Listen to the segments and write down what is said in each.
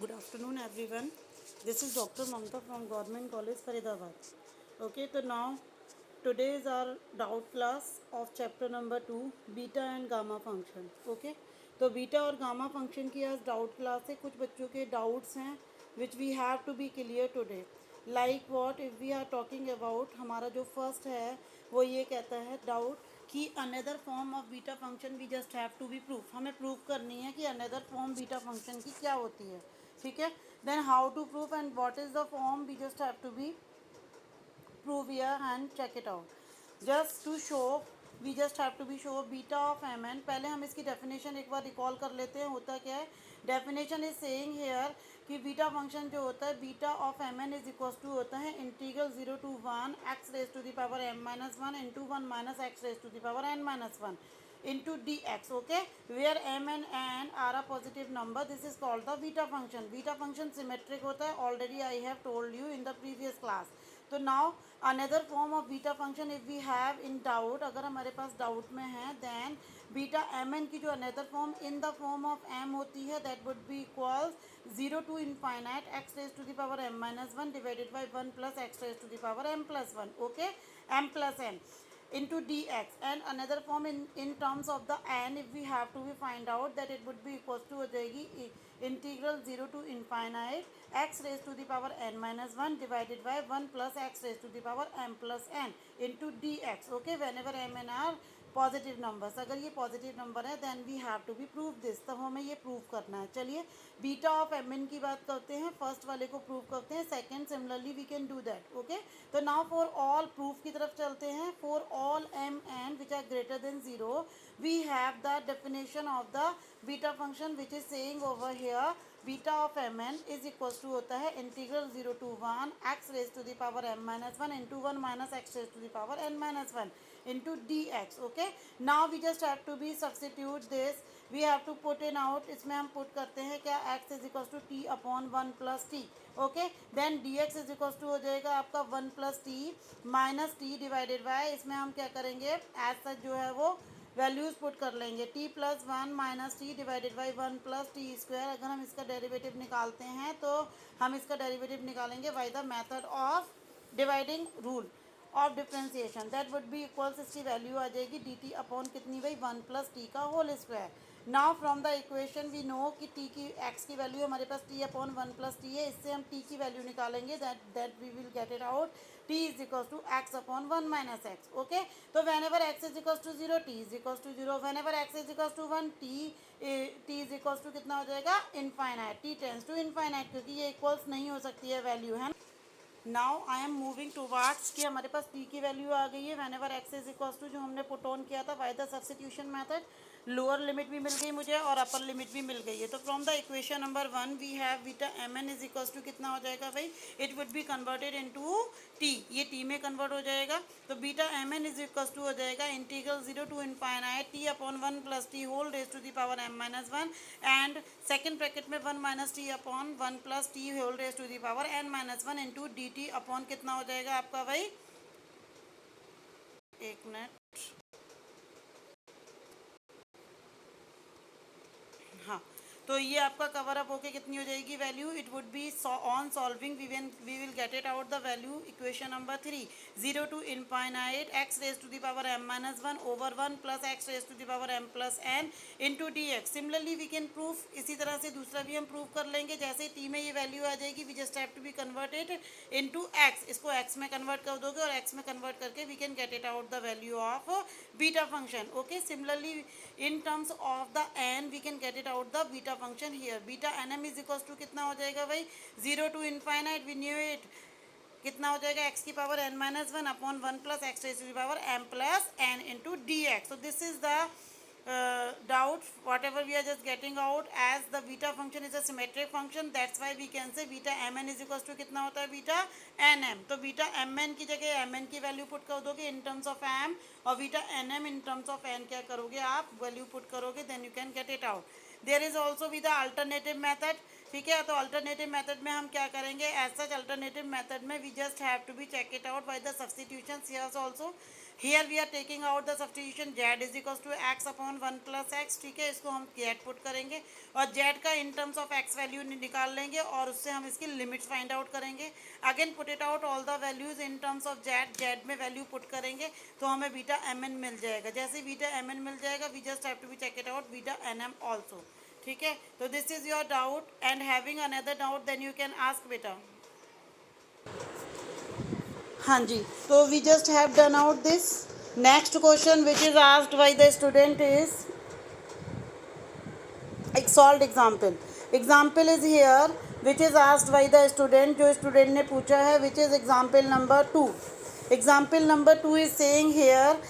Good afternoon, everyone. This is Dr. Mamta from Government College, Faridabad. Okay, so now today is our doubt class of chapter number 2, beta and gamma function. Okay, तो beta और gamma function की आज doubt class है. कुछ बच्चों के doubts हैं which we have to be clear today. Like what if we are talking about, हमारा जो फर्स्ट है वो ये कहता है डाउट कि another form of beta function we just have to be proof. हमें प्रूफ करनी है कि अनदर फॉर्म बीटा फंक्शन की क्या होती है. ठीक है, then how to proof and what is the form we just have to be prove here and check it out. Just to show, we just have to be show beta of mn. पहले हम इसकी definition एक बार recall कर लेते हैं. होता क्या है, डेफिनेशन इज सेइंग हेयर कि बीटा फंक्शन जो होता है beta of m n is equal to होता है integral 0 to 1 x raise to the power m minus 1 into 1 minus x raise to the power n minus 1 into dx. Okay, where m and n are a positive number, this is called the beta function. Beta function symmetric होता है, already I have told you in the previous class. तो now another form of beta function if we have in doubt, अगर हमारे पास doubt में है, then beta M N की जो another form in the form of m होती है that would be equals 0 to infinite x raise to the power m minus 1 divided by 1 plus x raise to the power M plus 1. Okay, m plus n into dx. And another form in terms of the n, if we have to be find out, that it would be equals to हो जाएगी integral 0 to infinite x raise to the power n minus 1 divided by 1 plus x raise to the power m plus n into dx. Okay, whenever m and r positive numbers, अगर ये positive number है then we have to be prove this. तो हमें ये prove करना है. चलिए beta of m N की बात करते हैं. फर्स्ट वाले को प्रूव करते हैं, second similarly we can do that. Okay, तो नाउ फॉर ऑल प्रूफ की तरफ चलते हैं. For all m N which are greater than 0 we have the definition of the beta function which is saying over here beta of m n is equal to होता है integral 0 to 1 x raise to the power m minus 1 into 1 minus x raise to the power n minus 1 into dx. Okay, now we just have to be substitute this, we have to put in out. इसमें हम put करते हैं क्या, x is equal to t upon 1 plus t. Okay, then dx is equal to हो जाएगा आपका 1 plus t minus t divided by, इसमें हम क्या करेंगे एज सच जो है वो वैल्यूज पुट कर लेंगे. T plus 1 minus t divided by 1 plus T square. अगर हम इसका डेरिवेटिव निकालते हैं तो हम इसका डेरिवेटिव निकालेंगे by the method of dividing rule of differentiation. That would be equals, इसकी वैल्यू आ जाएगी डी टी अपॉन कितनी भाई 1 प्लस टी का whole square. Now from the equation we know कि टी की एक्स की वैल्यू हमारे पास टी अपॉन 1 प्लस टी है. इससे हम टी की वैल्यू निकालेंगे that we will get it out t is equals to x upon 1 minus x. Okay, तो whenever x is equals to 0 t is equals to 0, whenever x is equals to 1 t is equals to कितना हो जाएगा infinite, t tends to infinite, क्योंकि ये equals नहीं हो सकती है वैल्यू, है. Now I am moving towards कि हमारे पास t की वैल्यू आ गई है whenever x is equals to जो हमने पुट ऑन किया था by the substitution method. Lower limit भी मिल गई मुझे और अपर लिमिट भी मिल गई है. तो from the equation number 1 we have beta M n is equals to कितना हो जाएगा भाई, it would be converted into t, ये टी में कन्वर्ट हो जाएगा. तो beta M n is equals to हो जाएगा integral 0 to infinite t upon 1 plus t whole raise to the power m minus 1 and second bracket में 1 minus t upon 1 plus t whole raise to the power n minus 1 into d t upon कितना हो जाएगा आपका भाई, एक minute, हाँ, तो ये आपका कवर अप होके कितनी हो जाएगी value, it would be on solving we will get it out the value. Equation number 3 0 to infinite x raise to the power m minus 1 over 1 plus x raise to the power m plus n into d x. Similarly we can proof, इसी तरह से दूसरा भी हम prove कर लेंगे. जैसे T में ये वैल्यू आ जाएगी we just have to be converted into x, इसको एक्स में कन्वर्ट कर दोगे और एक्स में कन्वर्ट करके we can get it out the value of beta function. Okay, similarly in terms of the n we can get it out the beta function here. Beta N m is equals to कितना हो जाएगा भाई, 0 to infinite we knew it, कितना हो जाएगा x की power n minus 1 upon 1 plus x raise to the power m plus n into d x. So this is the doubt whatever we are just getting out, as the beta function is a symmetric function, that's why we can say beta mn is equals to कितना होता है beta nm. तो beta mn की जगह mn की value put कर दोगे in terms of m और beta nm in terms of n क्या करोगे आप वैल्यू पुट करोगे, then you can get it out. There is also with the alternative method. ठीक है, तो अल्टरनेटिव मेथड में हम क्या करेंगे, एज सच अल्टरनेटिव मेथड में we just have to be check it out by the substitution here also. Here we are taking out the substitution z is equal to x upon 1 plus x, ठीक है, इसको हम Z put करेंगे और Z का इन terms of x value निकाल लेंगे और उससे हम इसकी लिमिट्स फाइंड आउट करेंगे। Again put it out all the values in terms of Z, Z में वैल्यू पुट करेंगे तो हमें बीटा एम एन मिल जाएगा। जैसे बीटा एम एन मिल जाएगा we just have to be check it out beta N M also, ठीक है। तो this is your doubt and having another doubt then you can ask बेटा। हाँ जी, तो we just have done out this. Next question which is asked by the student is एक solve example. Example is here which is asked by the student, जो student ने पूछा है, which is example number 2। Example number 2 is saying here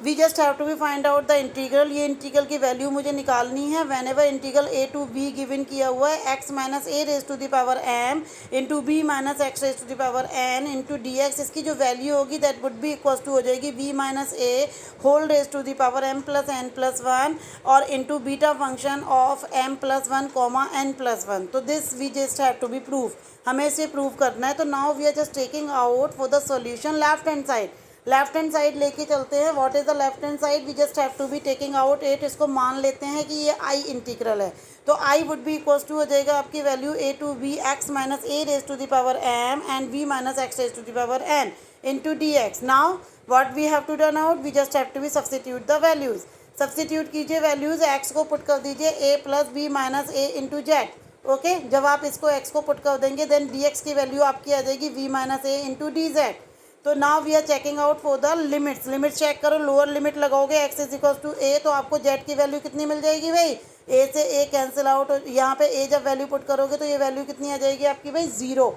we just have to be find out the integral. ये integral की value मुझे निकालनी है। Whenever integral a to b given किया हुआ है x minus a raise to the power m into b minus x raise to the power N into d x, इसकी जो वैल्यू होगी that would be equal to हो जाएगी b minus a whole raise to the power M plus N plus one और into beta function of M plus one comma N plus one. तो this we just have to be prove, हमें इसे prove करना है। तो now we are just taking out for the solution left hand side. Left hand side लेके चलते हैं। What is the left hand side, we just have to be taking out at. इसको मान लेते हैं कि ये आई इंटीग्रल है, तो I would be equals to हो जाएगा आपकी value a to b x minus a raise to the power m and b minus x raise to the power N into d x. Now what we have to done out, we just have to be substitute the values. Substitute कीजिए values, x को put कर दीजिए a plus B minus A into z. Okay, जब आप इसको x को put कर देंगे देन डी एक्स की वैल्यू आपकी आ जाएगी वी माइनस ए इंटू डी जेड। तो now we are checking out for the limits. Limits check करो, लोअर लिमिट लगाओगे X is equal to A तो आपको जेड की वैल्यू कितनी मिल जाएगी भाई, ए से ए कैंसिल आउट। यहाँ पे ए जब वैल्यू पुट करोगे तो ये वैल्यू कितनी आ जाएगी आपकी भाई 0,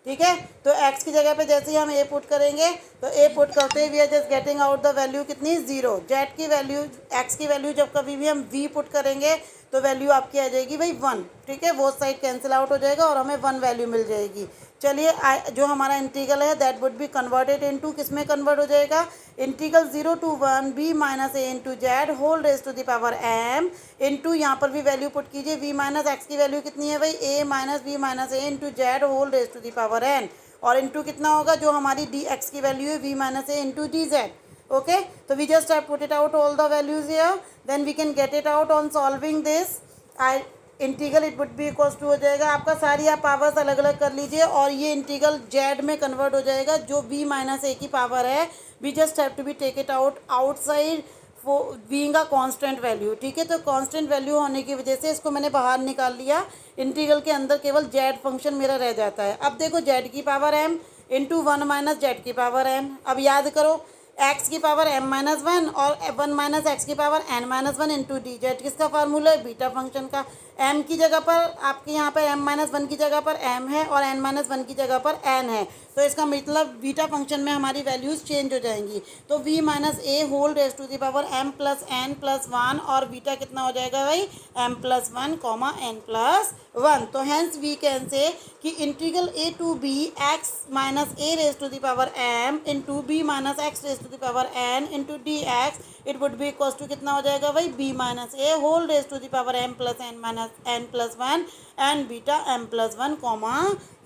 ठीक है। तो x की जगह पे जैसे ही हम a पुट करेंगे तो a पुट करते ही we are just getting out the value कितनी 0। z की वैल्यू, x की वैल्यू जब कभी भी हम v पुट करेंगे तो वैल्यू आपकी आ जाएगी भाई 1, ठीक है। वो साइड कैंसिल आउट हो जाएगा और हमें 1 वैल्यू मिल जाएगी। चलिए जो हमारा इंटीग्रल है that would be converted into, किस में कन्वर्ट हो जाएगा, integral 0 to 1 b minus A into z whole raise to the power m into, यहाँ पर भी वैल्यू पुट कीजिए, v माइनस एक्स की वैल्यू कितनी है भाई a minus b minus A into z whole raise to the power n और into कितना होगा जो हमारी डी एक्स की वैल्यू है v माइनस ए इंटू डी जेड। ओके, तो we just have put it out all the values here, then we can get it out on solving this. I integral it would be equals to हो जाएगा आपका, सारी आप powers अलग अलग कर लीजिए और ये इंटीग्रल जेड में कन्वर्ट हो जाएगा जो b माइनस ए की पावर है। We just have to be take it out outside being a constant value, ठीक है। तो कांस्टेंट वैल्यू होने की वजह से इसको मैंने बाहर निकाल लिया, इंटीग्रल के अंदर केवल जेड फंक्शन मेरा रह जाता है। अब देखो जेड की power m into 1 minus Z की पावर m, अब याद करो x की पावर m माइनस 1 और 1 माइनस एक्स की power n minus 1 into D Z, किसका फार्मूला है, बीटा फंक्शन का। m की जगह पर आपके यहाँ पर m माइनस 1 की जगह पर m है और n माइनस 1 की जगह पर n है, तो इसका मतलब बीटा फंक्शन में हमारी वैल्यूज चेंज हो जाएंगी। तो v minus a whole raise to the power m plus n plus 1 और बीटा कितना हो जाएगा भाई m plus 1 comma n plus 1। तो हैंस वी कैन से कि integral a to b x minus a raise to the power m into b minus x raise to the power n into d x it would be equal to कितना हो जाएगा भाई b minus a whole raise to the power m plus n minus n plus 1 and beta m plus 1 comma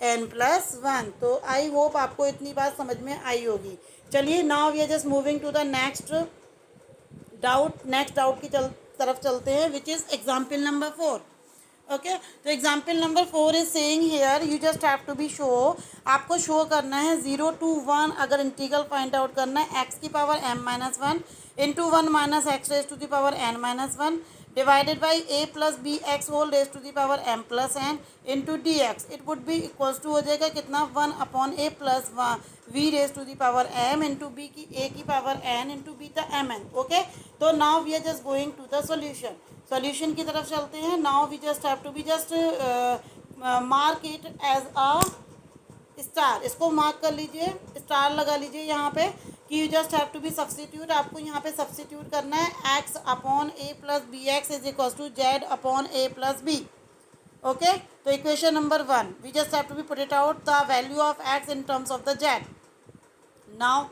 n plus 1। तो I hope आपको इतनी बात समझ में आई होगी। चलिए now we are just moving to the next doubt. Next doubt की तरफ चलते हैं which is example number 4। Okay, तो example number 4 is saying here you just have to be show, आपको शो करना है 0 to 1 अगर इंटीग्रल फाइंड आउट करना है एक्स की power m minus 1 into 1 minus x raise to the power n minus 1 divided by a plus B x whole raise to the power m plus n into d x, it would be equals to हो जाएगा कितना 1 upon a plus v raise to the power m into b की a की power n into beta mn। Okay, तो now we are just going to the solution. Solution की तरफ चलते हैं। Now we just have to be just mark it as a star, इसको mark कर लीजिए, स्टार लगा लीजिए यहाँ पे कि you just have to be substitute, आपको यहाँ पे सब्स्टिट्यूट करना है x upon A plus B X is equal to Z upon A plus B. Okay, तो equation number 1 we just have to be put it out the value of x in terms of the Z. Now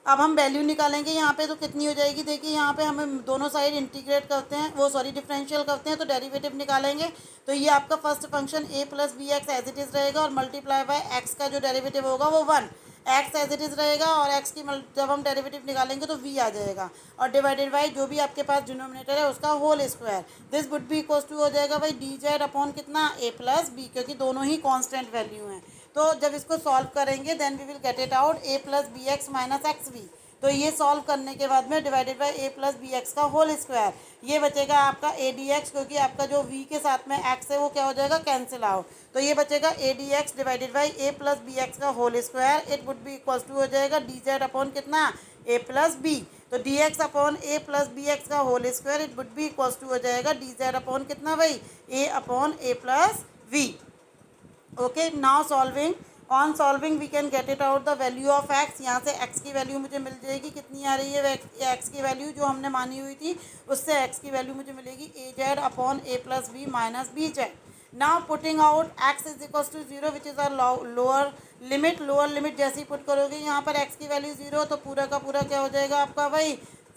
अब हम value निकालेंगे यहाँ पे, तो कितनी हो जाएगी, देखिए यहाँ पे हमें दोनों साइड इंटीग्रेट करते हैं, वो सॉरी डिफरेंशियल करते हैं तो डेरिवेटिव निकालेंगे। तो ये आपका first function a plus B x as it is रहेगा और मल्टीप्लाई बाय एक्स का जो डेरिवेटिव होगा वो 1 एक्स एज इट इज़ रहेगा और एक्स की जब हम डेरिवेटिव निकालेंगे तो वी आ जाएगा और डिवाइडेड बाई जो भी आपके पास डिनोमिनेटर है उसका whole square. This would be equals to हो जाएगा भाई डी जेड अपॉन कितना ए प्लस बी, क्योंकि दोनों ही कांस्टेंट वैल्यू हैं। तो जब इसको सॉल्व करेंगे then we will get it out a plus B x minus x v. तो ये सॉल्व करने के बाद में divided by A plus B x का होल स्क्वायर, ये बचेगा आपका ए डी एक्स, क्योंकि आपका जो वी के साथ में एक्स है वो क्या हो जाएगा कैंसिल आउट। तो ये बचेगा A D X divided by A plus B x का whole square. It would be equals to हो जाएगा डी जेड अपॉन कितना ए प्लस बी। तो D X upon A plus B x का whole square it would be equals to हो जाएगा D Z upon कितना भाई A upon A plus V. Okay, now solving, on solving we can get it out the value of x. यहाँ से x की value मुझे मिल जाएगी, कितनी आ रही है एक्स की वैल्यू जो हमने मानी हुई थी उससे एक्स की वैल्यू मुझे मिलेगी A Z upon A plus B minus B Z. Now putting out X is equal to zero which is are lower limit. Lower limit जैसे ही पुट करोगे यहाँ पर एक्स की वैल्यू जीरो, तो पूरा का पूरा क्या हो जाएगा आपका भाई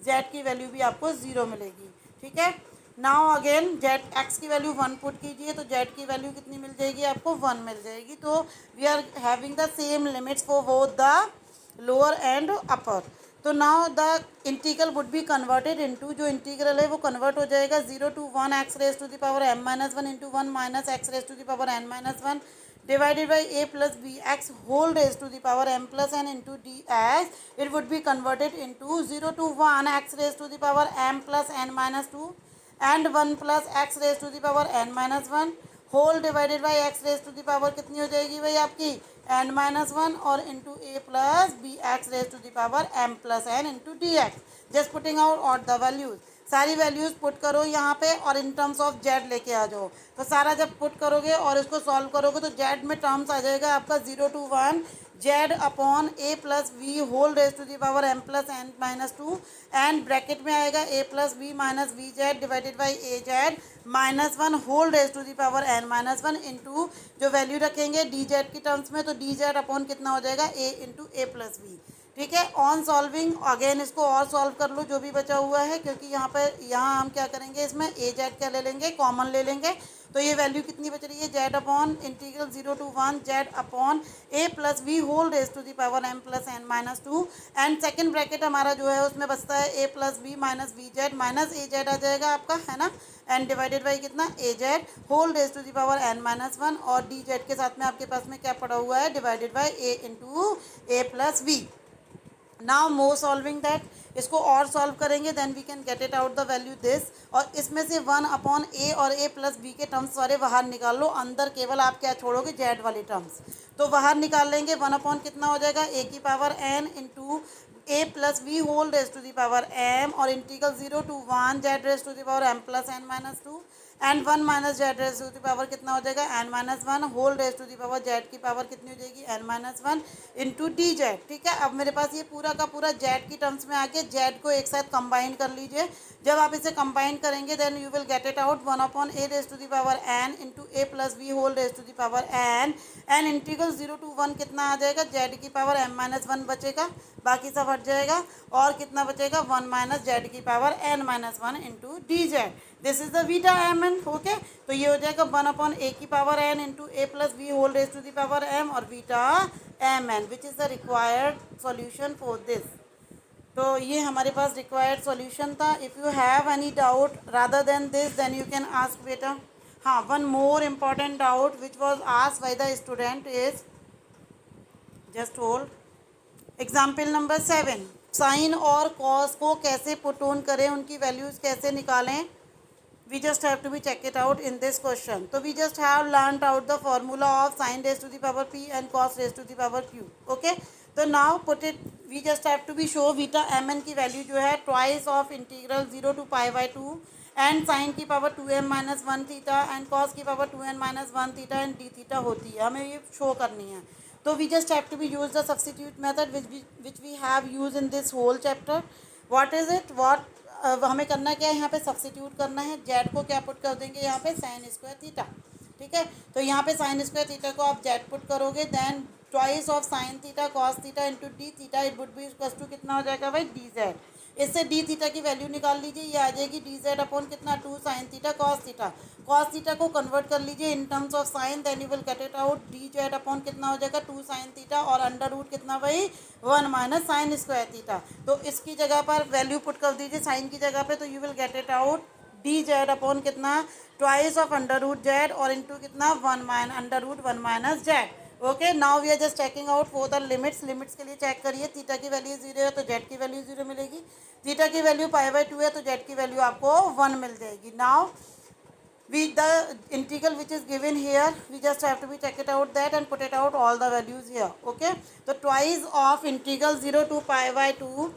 जेड की वैल्यू भी आपको जीरो मिलेगी। ठीक है, नाउ अगेन जेड एक्स की वैल्यू वन पुट कीजिए तो जेड की वैल्यू कितनी मिल जाएगी आपको वन मिल जाएगी। तो we are having the same limits for both the lower and upper. तो now the integral would be converted into, जो इंटीग्रल है वो कन्वर्ट हो जाएगा 0 to 1 x raise to the power m minus one into one minus x raise to the power n minus one divided by a plus b x whole raised to the power m plus n into dx. It would be converted into 0 to 1 x raised to the power m plus n minus 2 and 1 plus x raised to the power n minus 1 whole divided by x raise to the power कितनी हो जाएगी भाई आपकी n minus one और into A plus B x raise to the power M plus n into d x. Just putting out all the values, सारी values put करो यहाँ पे और इन टर्म्स ऑफ जेड लेके आ जाओ। तो सारा जब पुट करोगे और इसको सॉल्व करोगे तो जेड में टर्म्स आ जाएगा आपका 0 to 1 Z upon A plus V whole raise to the power M plus N minus two and bracket में आएगा A plus B minus V Z divided by A Z minus one whole raise to the power N minus one into जो value रखेंगे D Z की terms में, तो D Z upon कितना हो जाएगा A into A plus B. ठीक है, ऑन सॉल्विंग अगेन इसको और सॉल्व कर लो जो भी बचा हुआ है, क्योंकि यहाँ हम क्या करेंगे इसमें ए जेड क्या ले लेंगे कॉमन ले लेंगे। तो ये वैल्यू कितनी बच रही है Z upon integral 0 to 1 Z upon A plus B whole raise to the power M plus N minus two and second bracket हमारा जो है उसमें बचता है A plus B minus B Z minus A Z आ जाएगा आपका, है ना, एंड डिवाइडेड बाई कितना A Z whole raise to the power N minus one और डी जेड के साथ में आपके पास में क्या पड़ा हुआ है divided by a into A plus b. Now more solving that, इसको और सॉल्व करेंगे then we can get it out the value this. और इसमें से 1 अपॉन ए और ए प्लस बी के टर्म्स सारे बाहर निकाल लो, अंदर केवल आप क्या छोड़ोगे जेड वाली टर्म्स। तो बाहर निकाल लेंगे 1 अपॉन कितना हो जाएगा ए की power N into A plus V whole raise to the power M और integral 0 to 1 Z raise to the power M plus N minus two and 1 minus Z raise to the power कितना हो जाएगा N minus one whole raise to the power Z की power कितनी हो जाएगी N minus one into D Z. ठीक है, अब मेरे पास ये पूरा का पूरा जेड की टर्म्स में आके जेड को एक साथ कंबाइन कर लीजिए। जब आप इसे कंबाइन करेंगे then you will get it out 1 upon a raise to the power N into A plus B whole raise to the power n n integral 0 to 1 कितना आ जाएगा जेड की पावर एम माइनस वन बचेगा, बाकी सब हट जाएगा और कितना बचेगा 1 माइनस जेड की power N minus one into D Z. This is the beta M N. Okay, तो ये हो जाएगा 1 अपॉन ए की power N into A plus B whole raise to the power M और beta M N which is the required solution for this. तो ये हमारे पास रिक्वायर्ड सॉल्यूशन था। If you have any doubt rather than this then you can ask बेटा। हाँ, one more important doubt which was asked by the student is, just hold, example number 7, sine और cos को कैसे put on करें, उनकी values कैसे निकालें। we just have to be check it out in this question. So we just have learned out the formula of sin raised to the power p and cos raised to the power q. Okay, तो now put it, we just have to be show beta M N की value जो है twice of integral 0 to pi by two and sine की power 2m minus one theta and cos की power 2n minus one theta and D theta होती है, हमें ये show करनी है। तो we just have to be use the substitute method which we have use in this whole chapter. What is it, what हमें करना क्या है, यहाँ पे सब्सटीट्यूट करना है। जेड को क्या पुट कर देंगे यहाँ पे साइन स्क्वायर थीटा। ठीक है, तो यहाँ पे साइन स्क्वायर थीटा को आप जेड पुट करोगे then twice of sine theta cos theta into D theta it would be equal to कितना हो जाएगा भाई डी जेड। इससे डी थीटा की वैल्यू निकाल लीजिए, ये आ जाएगी डी जेड अपॉन कितना 2 sine theta cos theta. Cos theta को कन्वर्ट कर लीजिए in terms of sine, then you will get it out D Z upon कितना हो जाएगा 2 साइन थीटा और अंडर रूट कितना भाई 1 माइनस साइन स्क्वायर थीटा। तो इसकी जगह पर वैल्यू पुट कर दीजिए साइन की जगह पे, तो you will get it out D Z upon कितना twice of under root Z और इंटू कितना 1 minus under root 1 minus Z. Okay, now we are just checking out for the limits. Limits के लिए check करिए, theta की value 0 है तो Z की वैल्यू 0 मिलेगी, थीटा की वैल्यू π/2 है तो जेड की वैल्यू आपको 1 मिल जाएगी। Now we the integral which is given here, we just have to be check it out that and put it out all the values here. Okay, तो twice of integral 0 to π/2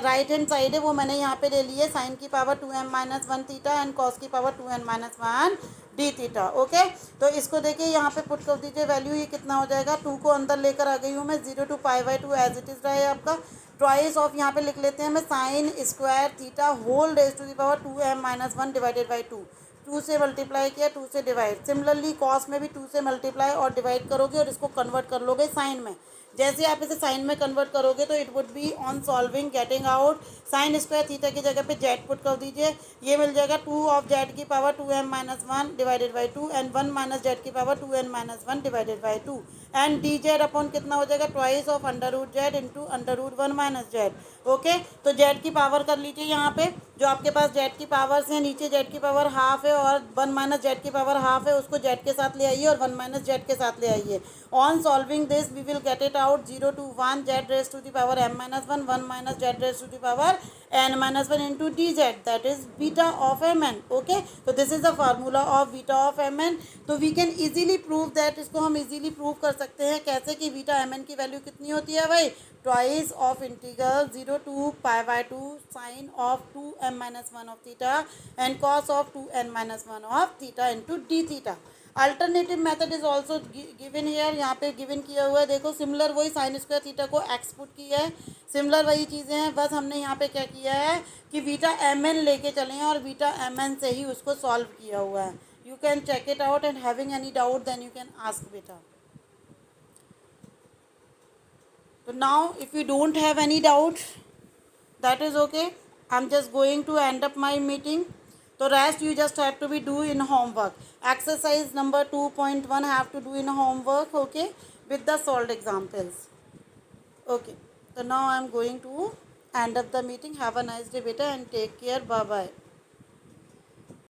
right hand side है वो मैंने यहाँ पे ले ली है sine की power 2m minus 1 theta and cos की power 2n minus 1 D theta. Okay, तो इसको देखिए यहाँ पे पुट कर दीजिए वैल्यू, ये कितना हो जाएगा 2 को अंदर लेकर आ गई हूँ मैं, 0 to π/2 एज इट इज रहा है आपका, ट्वाइस ऑफ यहाँ पे लिख लेते हैं मैं sine square theta whole raise to the power 2m minus 1 divided by 2, 2 से मल्टीप्लाई किया 2 से डिवाइड। सिमिलरली कॉस में भी 2 से मल्टीप्लाई और डिवाइड करोगे और इसको कन्वर्ट कर लोगे साइन में। जैसे आप इसे साइन में कन्वर्ट करोगे तो it would be on solving getting out sign square theta की जगह पे जेड पुट कर दीजिए, ये मिल जाएगा 2 ऑफ जेड की power 2m minus 1 divided by 2 and 1 minus Z की power 2n minus 1 divided by 2 and D Z upon कितना हो जाएगा twice of under root Z into under root 1 minus Z. Okay, तो जेड की power कर लीजिए यहाँ पे, जो आपके पास जेड की पावर्स हैं नीचे जेड की पावर हाफ है और 1 माइनस जेड की पावर हाफ है, उसको जेड के साथ ले आइए और 1 माइनस जेड के साथ ले आइए। On solving this we will get it out 0 to 1 Z raise to the power m minus 1 1 minus Z raise to the power n minus 1 into D Z, that is beta of mn। Okay, तो this is the formula of beta of mn। तो we can easily prove that, इसको हम easily prove कर सकते हैं कैसे कि beta mn की वैल्यू कितनी होती है भाई, twice of integral 0 to π/2 sine of 2m minus 1 of theta and cos of 2n minus 1 of theta into D theta. Alternative method is also given here, यहाँ पे गिवन किया हुआ है, देखो सिमिलर वही साइन स्क्वायर थीटा को एक्सपुट किया है, सिमिलर वही चीज़ें हैं, बस हमने यहाँ पे क्या किया है कि बीटा mn लेके चले हैं और बीटा mn से ही उसको सॉल्व किया हुआ है। You can check it out and having any doubt then you can ask बेटा। So now if you don't have any doubt, that is okay. I'm just going to end up my meeting. So rest you just have to be do in homework. Exercise number 2.1 have to do in homework, okay, with the solved examples. Okay. So now I'm going to end up the meeting. Have a nice day beta and take care. Bye bye.